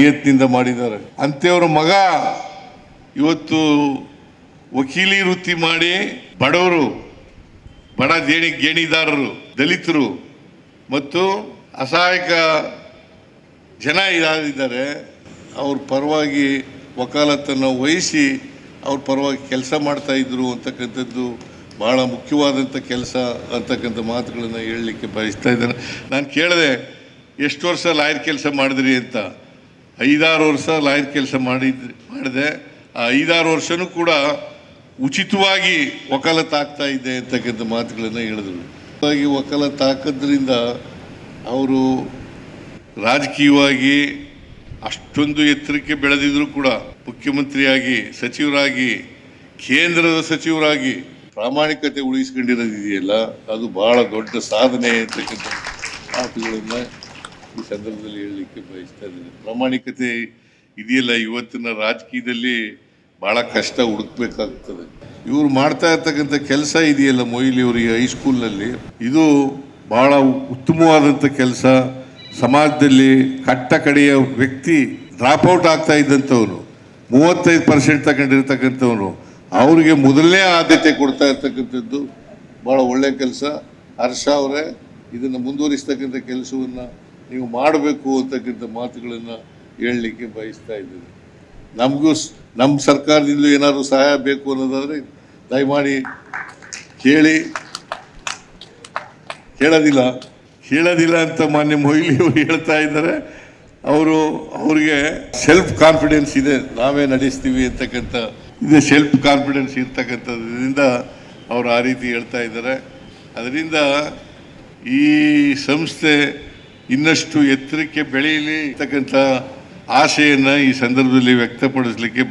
ನಿಯತ್ನಿಂದ ಮಾಡಿದ್ದಾರೆ. ಅಂತೆಯವರ ಮಗ ಇವತ್ತು ವಕೀಲಿ ವೃತ್ತಿ ಮಾಡಿ ಬಡವರು, ಬಡ ಗೇಣಿದಾರರು, ದಲಿತರು ಮತ್ತು ಅಸಹಾಯಕ ಜನ ಯಾರಿದ್ದಾರೆ ಅವ್ರ ಪರವಾಗಿ ವಕಾಲತ್ತನ್ನು ವಹಿಸಿ ಅವ್ರ ಪರವಾಗಿ ಕೆಲಸ ಮಾಡ್ತಾ ಇದ್ರು ಅಂತಕ್ಕಂಥದ್ದು ಬಹಳ ಮುಖ್ಯವಾದಂಥ ಕೆಲಸ ಅಂತಕ್ಕಂಥ ಮಾತುಗಳನ್ನು ಹೇಳಲಿಕ್ಕೆ ಬಯಸ್ತಾ ಇದ್ದೇನೆ. ನಾನು ಕೇಳಿದೆ ಎಷ್ಟು ವರ್ಷ ಲಾಯರ್ ಕೆಲಸ ಮಾಡಿದ್ರಿ ಅಂತ. 5-6 ವರ್ಷ ಲಾಯರ್ ಕೆಲಸ ಮಾಡಿದೆ. ಆ 5-6 ವರ್ಷನೂ ಕೂಡ ಉಚಿತವಾಗಿ ವಕಾಲತ್ತು ಆಗ್ತಾ ಇದೆ ಅಂತಕ್ಕಂಥ ಮಾತುಗಳನ್ನು ಹೇಳಿದ್ರು. ವಕಾಲತ್ತು ಹಾಕೋದ್ರಿಂದ ಅವರು ರಾಜಕೀಯವಾಗಿ ಅಷ್ಟೊಂದು ಎತ್ತರಕ್ಕೆ ಬೆಳೆದಿದ್ರು ಕೂಡ ಮುಖ್ಯಮಂತ್ರಿಯಾಗಿ, ಸಚಿವರಾಗಿ, ಕೇಂದ್ರದ ಸಚಿವರಾಗಿ ಪ್ರಾಮಾಣಿಕತೆ ಉಳಿಸ್ಕೊಂಡಿರೋದಿದೆಯಲ್ಲ, ಅದು ಬಹಳ ದೊಡ್ಡ ಸಾಧನೆ ಅಂತಕ್ಕಂಥ ಮಾತುಗಳನ್ನು ಈ ಸಂದರ್ಭದಲ್ಲಿ ಹೇಳಲಿಕ್ಕೆ ಬಯಸ್ತಾ ಇದ್ದೀನಿ. ಪ್ರಾಮಾಣಿಕತೆ ಇದೆಯಲ್ಲ, ಇವತ್ತಿನ ರಾಜಕೀಯದಲ್ಲಿ ಭಾಳ ಕಷ್ಟ ಹುಡುಕ್ಬೇಕಾಗ್ತದೆ. ಇವರು ಮಾಡ್ತಾ ಇರ್ತಕ್ಕಂಥ ಕೆಲಸ ಇದೆಯಲ್ಲ, ಮೊಯ್ಲಿ ಅವರಿಗೆ ಹೈಸ್ಕೂಲ್ನಲ್ಲಿ, ಇದು ಭಾಳ ಉತ್ತಮವಾದಂಥ ಕೆಲಸ. ಸಮಾಜದಲ್ಲಿ ಕಟ್ಟ ಕಡೆಯ ವ್ಯಕ್ತಿ ಡ್ರಾಪ್ಔಟ್ ಆಗ್ತಾ ಇದ್ದಂಥವನು, 35% ತಗೊಂಡಿರ್ತಕ್ಕಂಥವನು, ಅವರಿಗೆ ಮೊದಲನೇ ಆದ್ಯತೆ ಕೊಡ್ತಾ ಇರ್ತಕ್ಕಂಥದ್ದು ಭಾಳ ಒಳ್ಳೆಯ ಕೆಲಸ. ಹರ್ಷ ಅವರೇ, ಇದನ್ನು ಮುಂದುವರಿಸ್ತಕ್ಕಂಥ ಕೆಲಸವನ್ನು ನೀವು ಮಾಡಬೇಕು ಅಂತಕ್ಕಂಥ ಮಾತುಗಳನ್ನು ಹೇಳಲಿಕ್ಕೆ ಬಯಸ್ತಾ ಇದ್ದೀನಿ. ನಮಗೂ ನಮ್ಮ ಸರ್ಕಾರದಿಂದ ಏನಾದರೂ ಸಹಾಯ ಬೇಕು ಅನ್ನೋದಾದರೆ ದಯಮಾಡಿ ಕೇಳೋದಿಲ್ಲ ಅಂತ ಮಾನ್ಯ ಮೊಯ್ಲಿ ಅವರು ಹೇಳ್ತಾ ಇದ್ದಾರೆ. ಅವರಿಗೆ ಸೆಲ್ಫ್ ಕಾನ್ಫಿಡೆನ್ಸ್ ಇದೆ, ನಾವೇ ನಡೆಸ್ತೀವಿ ಅಂತಕ್ಕಂಥ ಇದೆ, ಸೆಲ್ಫ್ ಕಾನ್ಫಿಡೆನ್ಸ್ ಇರ್ತಕ್ಕಂಥದ್ರಿಂದ ಅವರು ಆ ರೀತಿ ಹೇಳ್ತಾ ಇದ್ದಾರೆ. ಅದರಿಂದ ಈ ಸಂಸ್ಥೆ ಇನ್ನಷ್ಟು ಎತ್ತರಕ್ಕೆ ಬೆಳೆಯಲಿ ಅಂತಕ್ಕಂಥ ಆಶೆಯನ್ನು ಈ ಸಂದರ್ಭದಲ್ಲಿ ವ್ಯಕ್ತಪಡಿಸಲಿಕ್ಕೆ